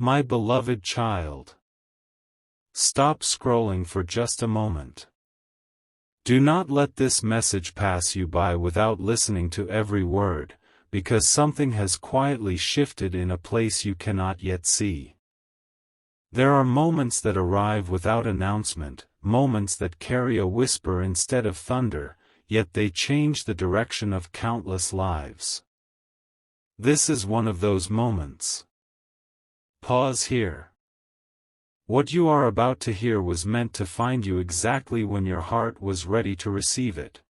My beloved child. Stop scrolling for just a moment. Do not let this message pass you by without listening to every word, because something has quietly shifted in a place you cannot yet see. There are moments that arrive without announcement, moments that carry a whisper instead of thunder, yet they change the direction of countless lives. This is one of those moments. Pause here. What you are about to hear was meant to find you exactly when your heart was ready to receive it.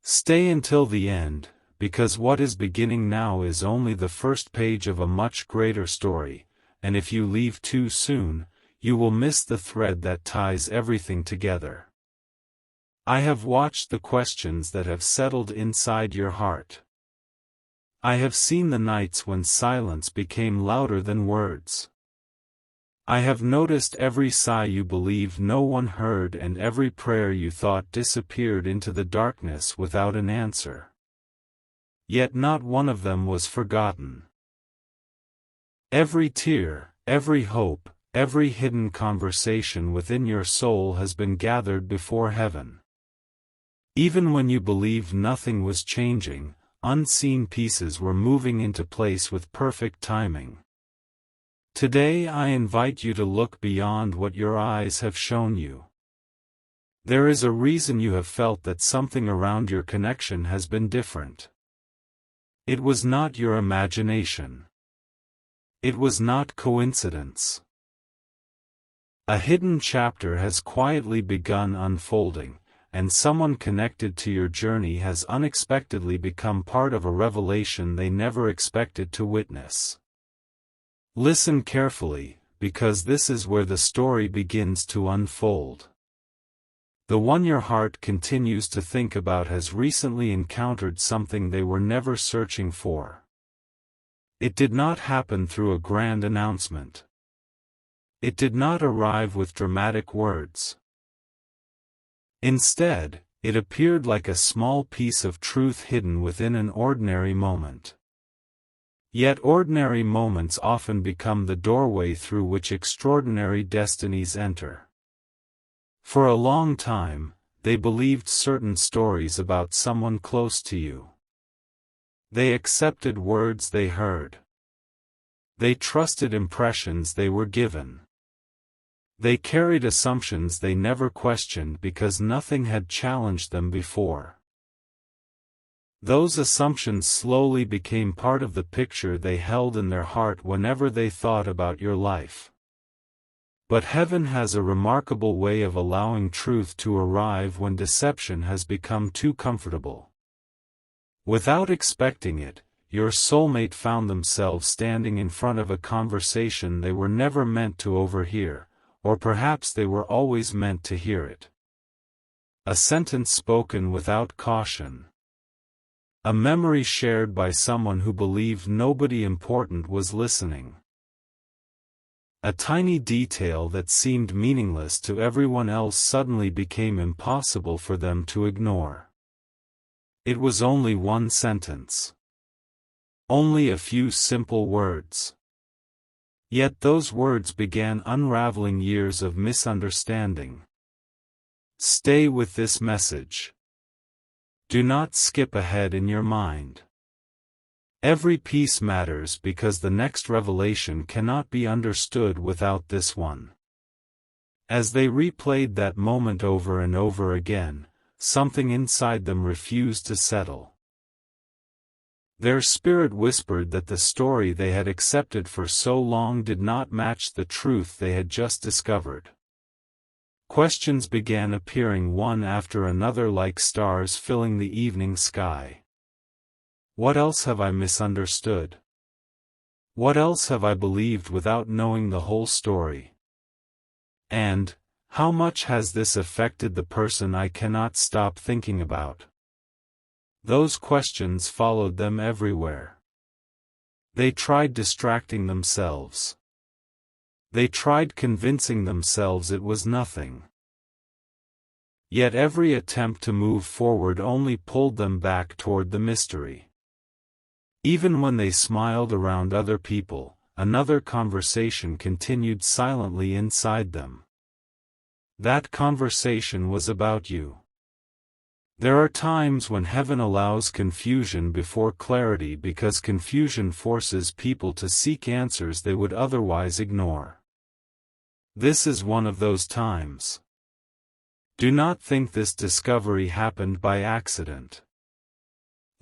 Stay until the end, because what is beginning now is only the first page of a much greater story, and if you leave too soon, you will miss the thread that ties everything together. I have watched the questions that have settled inside your heart. I have seen the nights when silence became louder than words. I have noticed every sigh you believed no one heard and every prayer you thought disappeared into the darkness without an answer. Yet not one of them was forgotten. Every tear, every hope, every hidden conversation within your soul has been gathered before heaven. Even when you believed nothing was changing, unseen pieces were moving into place with perfect timing. Today I invite you to look beyond what your eyes have shown you. There is a reason you have felt that something around your connection has been different. It was not your imagination. It was not coincidence. A hidden chapter has quietly begun unfolding, and someone connected to your journey has unexpectedly become part of a revelation they never expected to witness. Listen carefully, because this is where the story begins to unfold. The one your heart continues to think about has recently encountered something they were never searching for. It did not happen through a grand announcement. It did not arrive with dramatic words. Instead, it appeared like a small piece of truth hidden within an ordinary moment. Yet ordinary moments often become the doorway through which extraordinary destinies enter. For a long time, they believed certain stories about someone close to you. They accepted words they heard. They trusted impressions they were given. They carried assumptions they never questioned because nothing had challenged them before. Those assumptions slowly became part of the picture they held in their heart whenever they thought about your life. But heaven has a remarkable way of allowing truth to arrive when deception has become too comfortable. Without expecting it, your soulmate found themselves standing in front of a conversation they were never meant to overhear. Or perhaps they were always meant to hear it. A sentence spoken without caution. A memory shared by someone who believed nobody important was listening. A tiny detail that seemed meaningless to everyone else suddenly became impossible for them to ignore. It was only one sentence. Only a few simple words. Yet those words began unraveling years of misunderstanding. Stay with this message. Do not skip ahead in your mind. Every piece matters because the next revelation cannot be understood without this one. As they replayed that moment over and over again, something inside them refused to settle. Their spirit whispered that the story they had accepted for so long did not match the truth they had just discovered. Questions began appearing one after another like stars filling the evening sky. What else have I misunderstood? What else have I believed without knowing the whole story? And, how much has this affected the person I cannot stop thinking about? Those questions followed them everywhere. They tried distracting themselves. They tried convincing themselves it was nothing. Yet every attempt to move forward only pulled them back toward the mystery. Even when they smiled around other people, another conversation continued silently inside them. That conversation was about you. There are times when heaven allows confusion before clarity because confusion forces people to seek answers they would otherwise ignore. This is one of those times. Do not think this discovery happened by accident.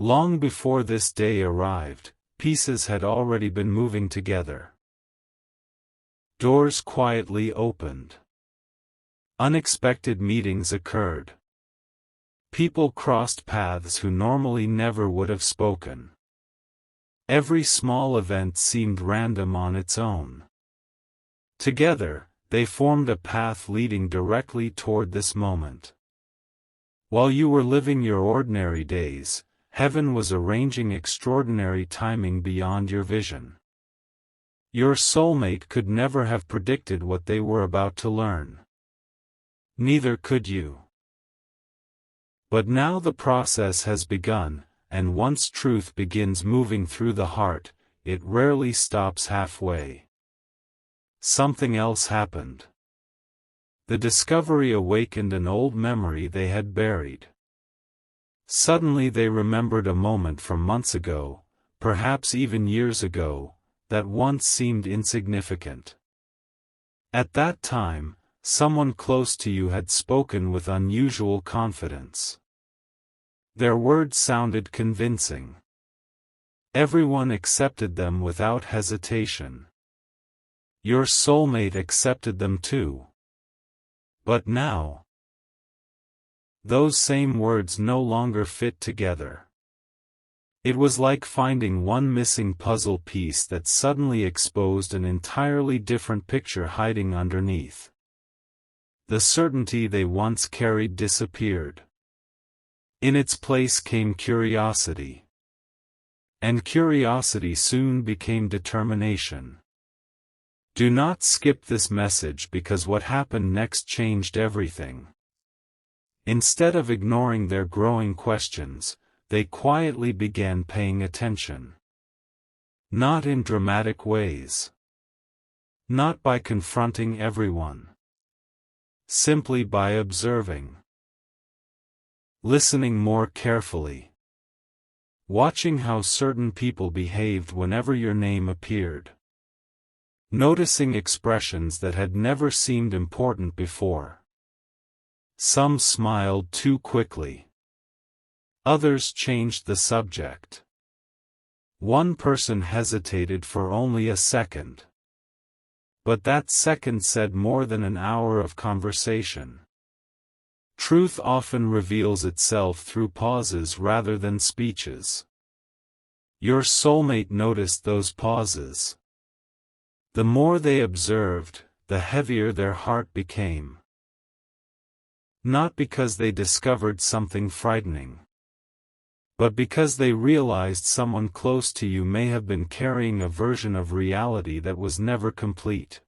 Long before this day arrived, pieces had already been moving together. Doors quietly opened. Unexpected meetings occurred. People crossed paths who normally never would have spoken. Every small event seemed random on its own. Together, they formed a path leading directly toward this moment. While you were living your ordinary days, heaven was arranging extraordinary timing beyond your vision. Your soulmate could never have predicted what they were about to learn. Neither could you. But now the process has begun, and once truth begins moving through the heart, it rarely stops halfway. Something else happened. The discovery awakened an old memory they had buried. Suddenly they remembered a moment from months ago, perhaps even years ago, that once seemed insignificant. At that time, someone close to you had spoken with unusual confidence. Their words sounded convincing. Everyone accepted them without hesitation. Your soulmate accepted them too. But now, those same words no longer fit together. It was like finding one missing puzzle piece that suddenly exposed an entirely different picture hiding underneath. The certainty they once carried disappeared. In its place came curiosity. And curiosity soon became determination. Do not skip this message because what happened next changed everything. Instead of ignoring their growing questions, they quietly began paying attention. Not in dramatic ways. Not by confronting everyone. Simply by observing. Listening more carefully. Watching how certain people behaved whenever your name appeared. Noticing expressions that had never seemed important before. Some smiled too quickly. Others changed the subject. One person hesitated for only a second. But that second said more than an hour of conversation. Truth often reveals itself through pauses rather than speeches. Your soulmate noticed those pauses. The more they observed, the heavier their heart became. Not because they discovered something frightening, but because they realized someone close to you may have been carrying a version of reality that was never complete.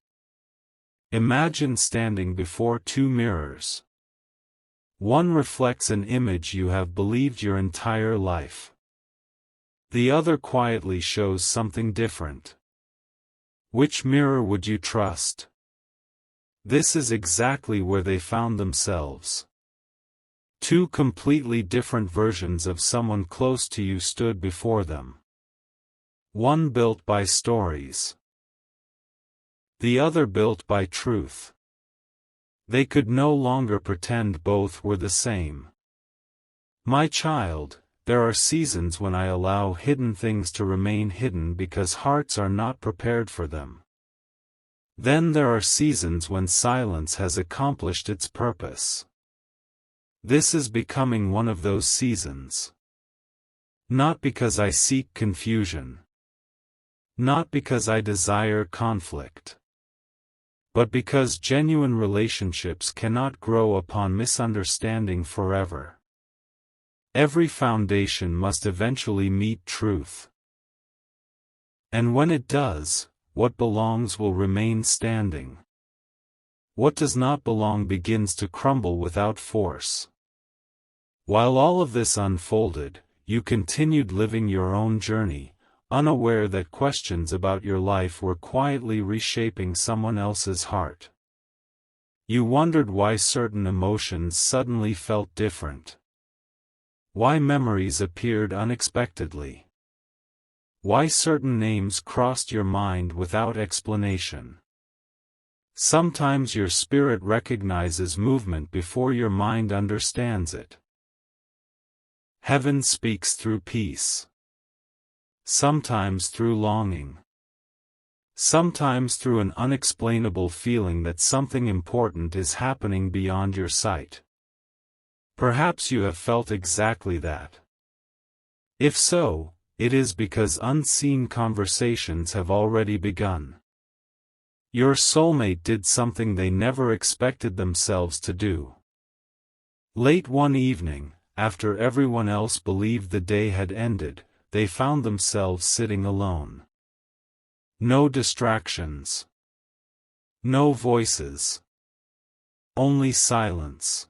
Imagine standing before two mirrors. One reflects an image you have believed your entire life. The other quietly shows something different. Which mirror would you trust? This is exactly where they found themselves. Two completely different versions of someone close to you stood before them. One built by stories. The other built by truth. They could no longer pretend both were the same. My child, there are seasons when I allow hidden things to remain hidden because hearts are not prepared for them. Then there are seasons when silence has accomplished its purpose. This is becoming one of those seasons. Not because I seek confusion. Not because I desire conflict. But because genuine relationships cannot grow upon misunderstanding forever. Every foundation must eventually meet truth. And when it does, what belongs will remain standing. What does not belong begins to crumble without force. While all of this unfolded, you continued living your own journey, unaware that questions about your life were quietly reshaping someone else's heart. You wondered why certain emotions suddenly felt different. Why memories appeared unexpectedly. Why certain names crossed your mind without explanation. Sometimes your spirit recognizes movement before your mind understands it. Heaven speaks through peace. Sometimes through longing. Sometimes through an unexplainable feeling that something important is happening beyond your sight. Perhaps you have felt exactly that. If so, it is because unseen conversations have already begun. Your soulmate did something they never expected themselves to do. Late one evening, after everyone else believed the day had ended, they found themselves sitting alone. No distractions. No voices. Only silence.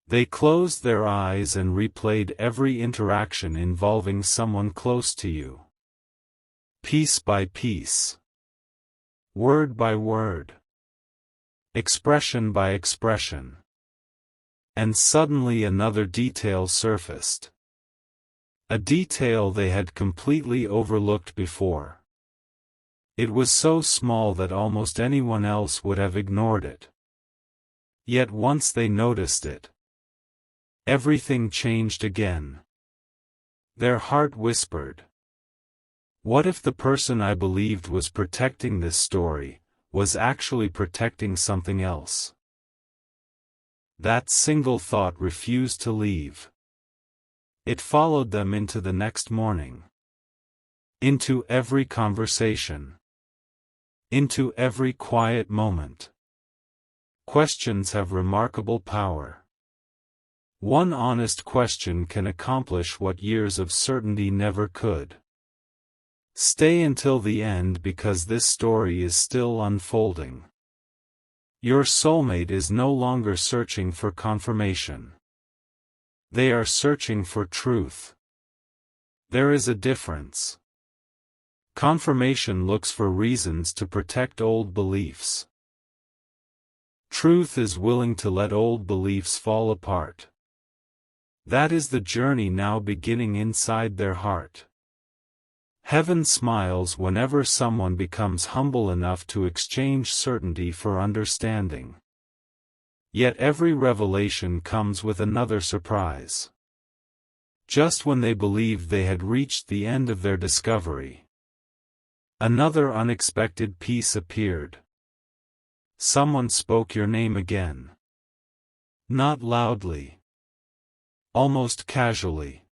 They closed their eyes and replayed every interaction involving someone close to you. Piece by piece. Word by word. Expression by expression. And suddenly another detail surfaced. A detail they had completely overlooked before. It was so small that almost anyone else would have ignored it. Yet once they noticed it, everything changed again. Their heart whispered, "What if the person I believed was protecting this story, was actually protecting something else?" That single thought refused to leave. It followed them into the next morning. Into every conversation. Into every quiet moment. Questions have remarkable power. One honest question can accomplish what years of certainty never could. Stay until the end because this story is still unfolding. Your soulmate is no longer searching for confirmation. They are searching for truth. There is a difference. Confirmation looks for reasons to protect old beliefs. Truth is willing to let old beliefs fall apart. That is the journey now beginning inside their heart. Heaven smiles whenever someone becomes humble enough to exchange certainty for understanding. Yet every revelation comes with another surprise. Just when they believed they had reached the end of their discovery, another unexpected piece appeared. Someone spoke your name again. Not loudly. Almost casually.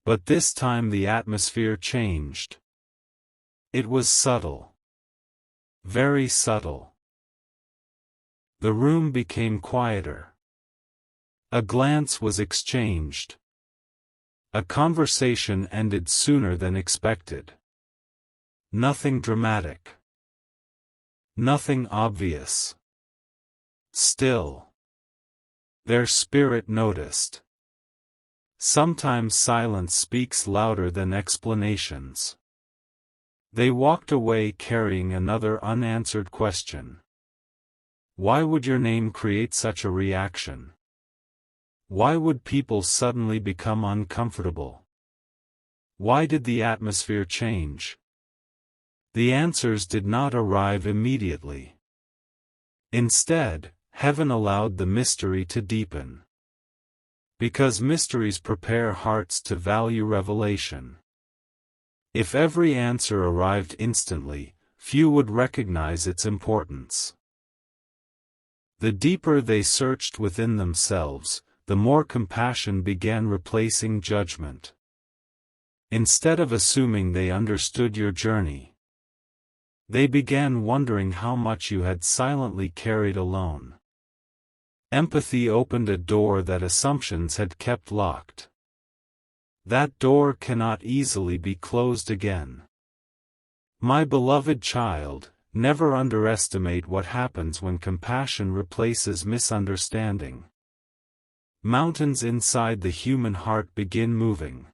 But this time the atmosphere changed. It was subtle. Very subtle. The room became quieter. A glance was exchanged. A conversation ended sooner than expected. Nothing dramatic. Nothing obvious. Still. Their spirit noticed. Sometimes silence speaks louder than explanations. They walked away carrying another unanswered question. Why would your name create such a reaction? Why would people suddenly become uncomfortable? Why did the atmosphere change? The answers did not arrive immediately. Instead, heaven allowed the mystery to deepen. Because mysteries prepare hearts to value revelation. If every answer arrived instantly, few would recognize its importance. The deeper they searched within themselves, the more compassion began replacing judgment. Instead of assuming they understood your journey, they began wondering how much you had silently carried alone. Empathy opened a door that assumptions had kept locked. That door cannot easily be closed again. My beloved child, never underestimate what happens when compassion replaces misunderstanding. Mountains inside the human heart begin moving.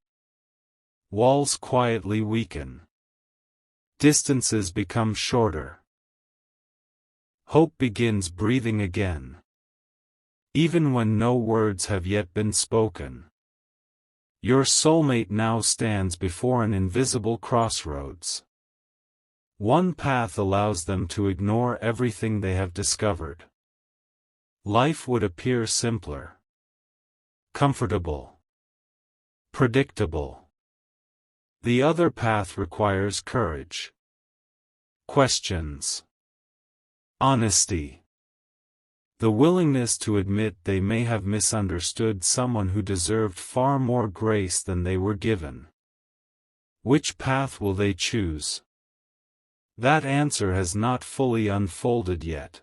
Walls quietly weaken. Distances become shorter. Hope begins breathing again. Even when no words have yet been spoken. Your soulmate now stands before an invisible crossroads. One path allows them to ignore everything they have discovered. Life would appear simpler, comfortable, predictable. The other path requires courage, questions, honesty, the willingness to admit they may have misunderstood someone who deserved far more grace than they were given. Which path will they choose? That answer has not fully unfolded yet.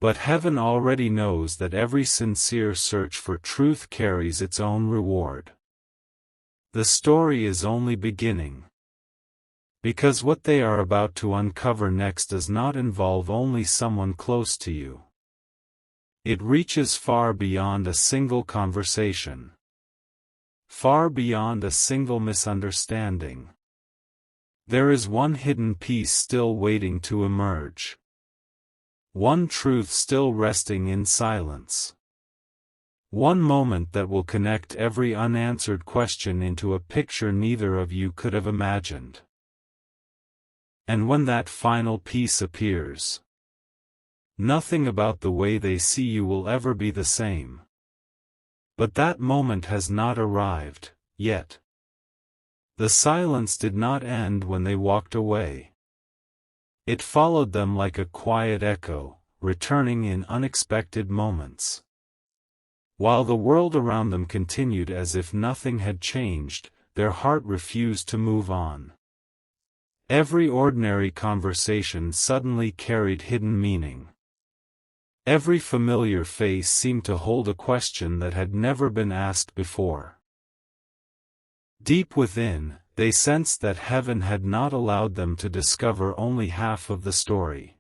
But heaven already knows that every sincere search for truth carries its own reward. The story is only beginning. Because what they are about to uncover next does not involve only someone close to you. It reaches far beyond a single conversation. Far beyond a single misunderstanding. There is one hidden piece still waiting to emerge. One truth still resting in silence. One moment that will connect every unanswered question into a picture neither of you could have imagined. And when that final piece appears, nothing about the way they see you will ever be the same. But that moment has not arrived, yet. The silence did not end when they walked away. It followed them like a quiet echo, returning in unexpected moments. While the world around them continued as if nothing had changed, their heart refused to move on. Every ordinary conversation suddenly carried hidden meaning. Every familiar face seemed to hold a question that had never been asked before. Deep within, they sensed that heaven had not allowed them to discover only half of the story.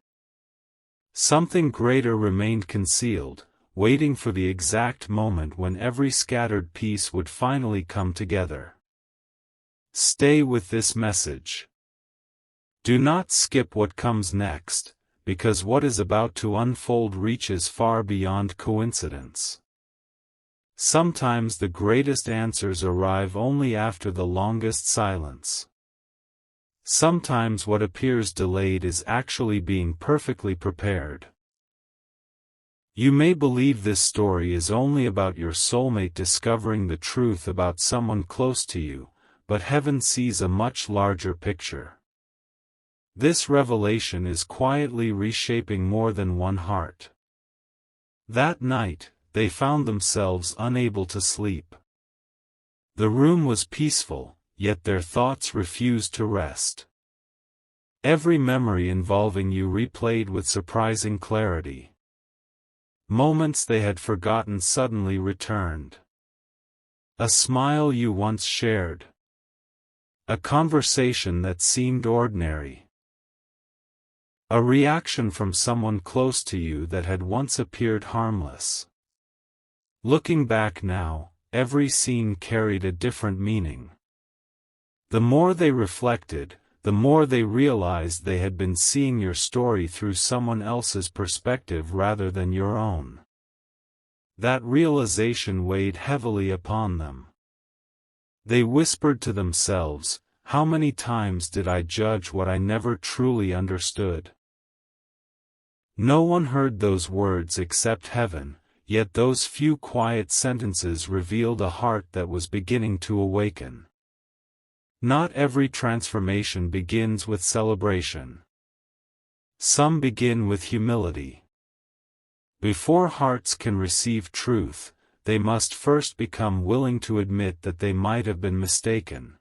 Something greater remained concealed, waiting for the exact moment when every scattered piece would finally come together. Stay with this message. Do not skip what comes next, because what is about to unfold reaches far beyond coincidence. Sometimes the greatest answers arrive only after the longest silence. Sometimes what appears delayed is actually being perfectly prepared. You may believe this story is only about your soulmate discovering the truth about someone close to you, but heaven sees a much larger picture. This revelation is quietly reshaping more than one heart. That night, they found themselves unable to sleep. The room was peaceful, yet their thoughts refused to rest. Every memory involving you replayed with surprising clarity. Moments they had forgotten suddenly returned. A smile you once shared. A conversation that seemed ordinary. A reaction from someone close to you that had once appeared harmless. Looking back now, every scene carried a different meaning. The more they reflected, the more they realized they had been seeing your story through someone else's perspective rather than your own. That realization weighed heavily upon them. They whispered to themselves, "How many times did I judge what I never truly understood?" No one heard those words except heaven, yet those few quiet sentences revealed a heart that was beginning to awaken. Not every transformation begins with celebration. Some begin with humility. Before hearts can receive truth, they must first become willing to admit that they might have been mistaken.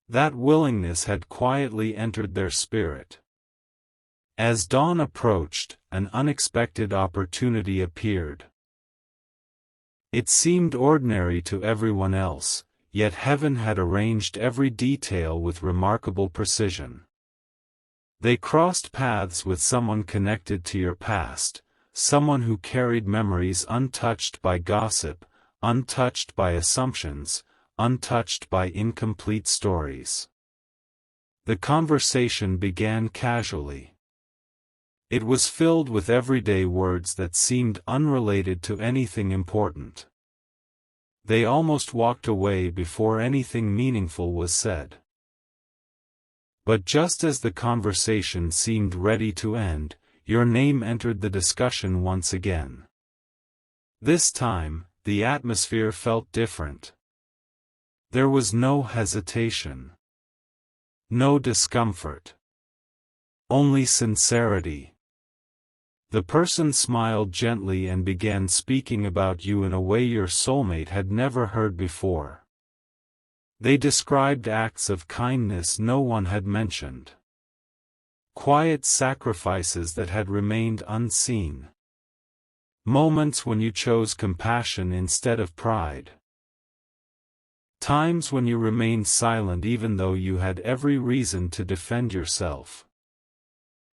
That willingness had quietly entered their spirit. As dawn approached, an unexpected opportunity appeared. It seemed ordinary to everyone else, yet heaven had arranged every detail with remarkable precision. They crossed paths with someone connected to your past, someone who carried memories untouched by gossip, untouched by assumptions, untouched by incomplete stories. The conversation began casually. It was filled with everyday words that seemed unrelated to anything important. They almost walked away before anything meaningful was said. But just as the conversation seemed ready to end, your name entered the discussion once again. This time, the atmosphere felt different. There was no hesitation. No discomfort. Only sincerity. The person smiled gently and began speaking about you in a way your soulmate had never heard before. They described acts of kindness no one had mentioned. Quiet sacrifices that had remained unseen. Moments when you chose compassion instead of pride. Times when you remained silent even though you had every reason to defend yourself.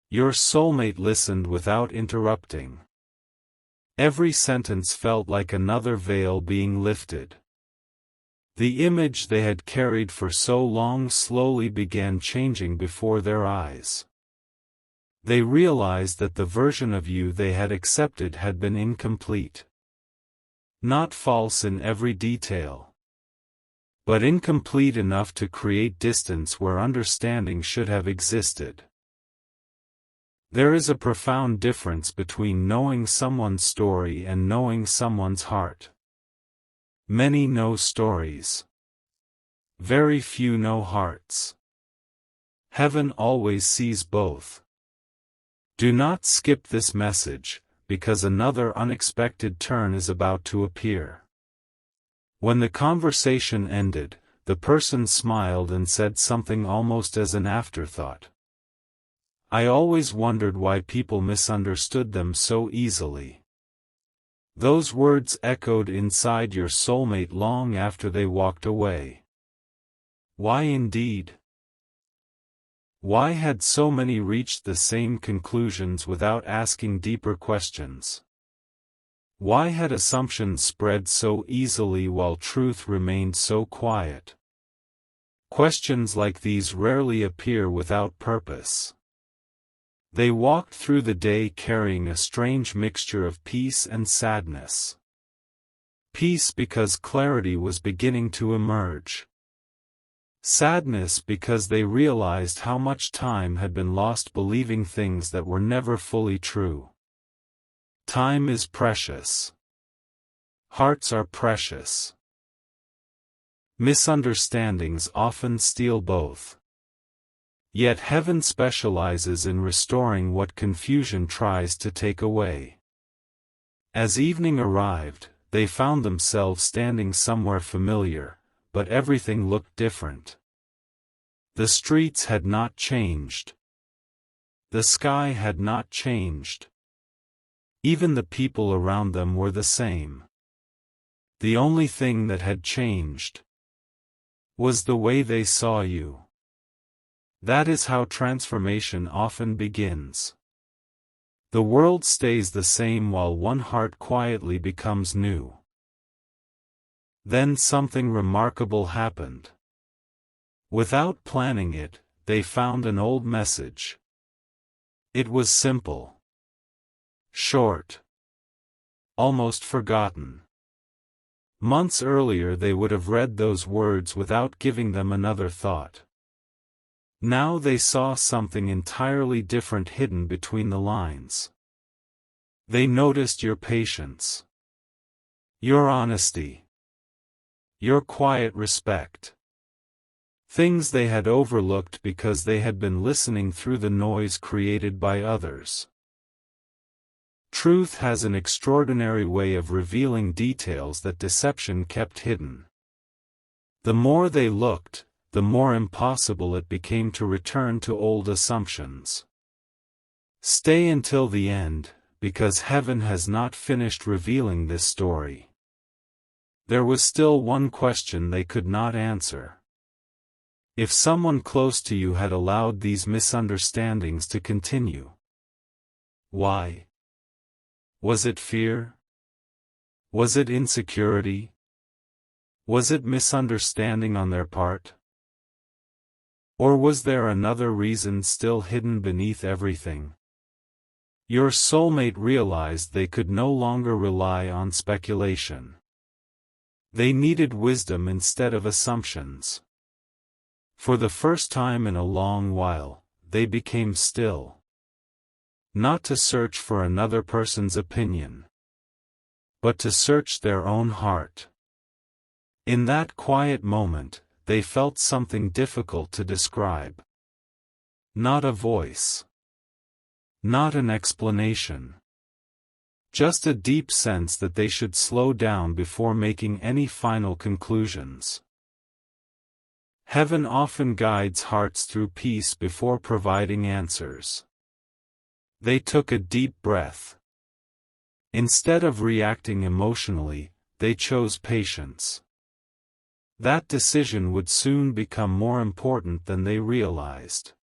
Your soulmate listened without interrupting. Every sentence felt like another veil being lifted. The image they had carried for so long slowly began changing before their eyes. They realized that the version of you they had accepted had been incomplete. Not false in every detail, but incomplete enough to create distance where understanding should have existed. There is a profound difference between knowing someone's story and knowing someone's heart. Many know stories. Very few know hearts. Heaven always sees both. Do not skip this message, because another unexpected turn is about to appear. When the conversation ended, the person smiled and said something almost as an afterthought. I always wondered why people misunderstood them so easily. Those words echoed inside your soulmate long after they walked away. Why indeed? Why had so many reached the same conclusions without asking deeper questions? Why had assumptions spread so easily while truth remained so quiet? Questions like these rarely appear without purpose. They walked through the day carrying a strange mixture of peace and sadness. Peace because clarity was beginning to emerge. Sadness because they realized how much time had been lost believing things that were never fully true. Time is precious. Hearts are precious. Misunderstandings often steal both. Yet heaven specializes in restoring what confusion tries to take away. As evening arrived, they found themselves standing somewhere familiar, but everything looked different. The streets had not changed. The sky had not changed. Even the people around them were the same. The only thing that had changed was the way they saw you. That is how transformation often begins. The world stays the same while one heart quietly becomes new. Then something remarkable happened. Without planning it, they found an old message. It was simple. Short. Almost forgotten. Months earlier they would have read those words without giving them another thought. Now they saw something entirely different hidden between the lines. They noticed your patience. Your honesty. Your quiet respect. Things they had overlooked because they had been listening through the noise created by others. Truth has an extraordinary way of revealing details that deception kept hidden. The more they looked, the more impossible it became to return to old assumptions. Stay until the end, because heaven has not finished revealing this story. There was still one question they could not answer. If someone close to you had allowed these misunderstandings to continue. Why? Was it fear? Was it insecurity? Was it misunderstanding on their part? Or was there another reason still hidden beneath everything? Your soulmate realized they could no longer rely on speculation. They needed wisdom instead of assumptions. For the first time in a long while, they became still. Not to search for another person's opinion, but to search their own heart. In that quiet moment, they felt something difficult to describe. Not a voice. Not an explanation. Just a deep sense that they should slow down before making any final conclusions. Heaven often guides hearts through peace before providing answers. They took a deep breath. Instead of reacting emotionally, they chose patience. That decision would soon become more important than they realized.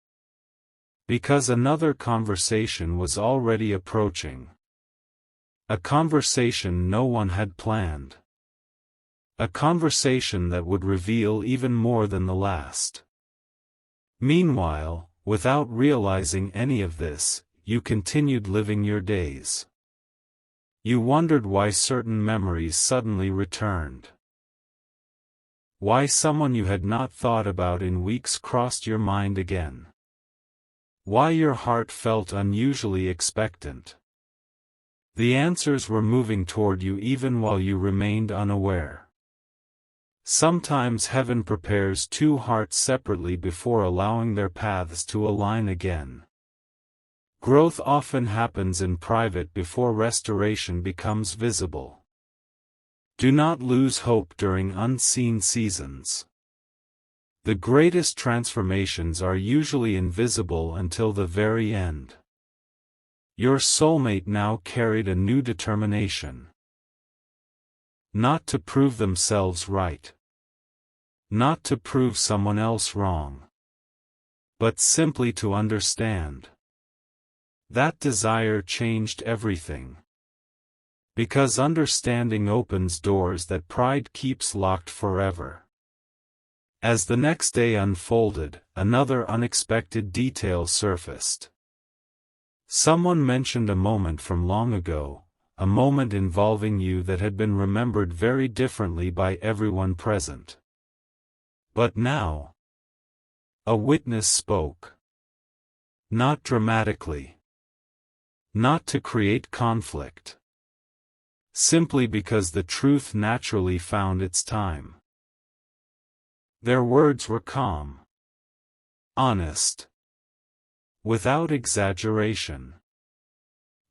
Because another conversation was already approaching. A conversation no one had planned. A conversation that would reveal even more than the last. Meanwhile, without realizing any of this, you continued living your days. You wondered why certain memories suddenly returned. Why someone you had not thought about in weeks crossed your mind again. Why your heart felt unusually expectant. The answers were moving toward you even while you remained unaware. Sometimes heaven prepares two hearts separately before allowing their paths to align again. Growth often happens in private before restoration becomes visible. Do not lose hope during unseen seasons. The greatest transformations are usually invisible until the very end. Your soulmate now carried a new determination. Not to prove themselves right. Not to prove someone else wrong. But simply to understand. That desire changed everything. Because understanding opens doors that pride keeps locked forever. As the next day unfolded, another unexpected detail surfaced. Someone mentioned a moment from long ago, a moment involving you that had been remembered very differently by everyone present. But now, a witness spoke. Not dramatically. Not to create conflict. Simply because the truth naturally found its time. Their words were calm. Honest. Without exaggeration.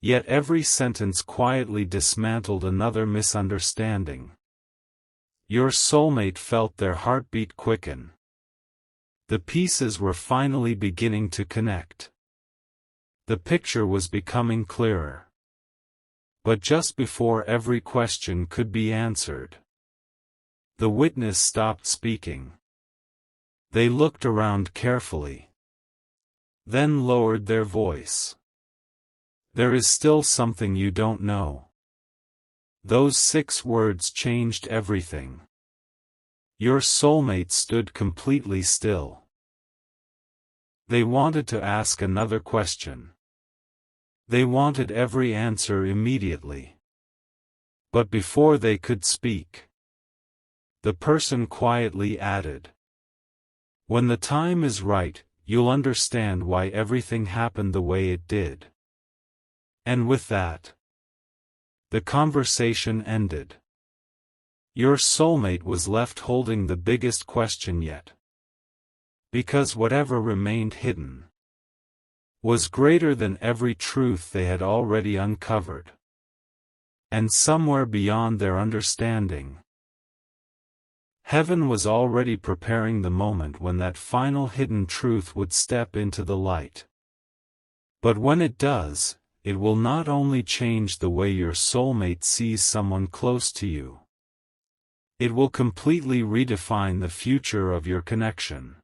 Yet every sentence quietly dismantled another misunderstanding. Your soulmate felt their heartbeat quicken. The pieces were finally beginning to connect. The picture was becoming clearer. But just before every question could be answered, the witness stopped speaking. They looked around carefully. Then lowered their voice. There is still something you don't know. Those 6 words changed everything. Your soulmate stood completely still. They wanted to ask another question. They wanted every answer immediately. But before they could speak, the person quietly added, "When the time is right, you'll understand why everything happened the way it did." And with that, the conversation ended. Your soulmate was left holding the biggest question yet. Because whatever remained hidden was greater than every truth they had already uncovered. And somewhere beyond their understanding, heaven was already preparing the moment when that final hidden truth would step into the light. But when it does, it will not only change the way your soulmate sees someone close to you. It will completely redefine the future of your connection.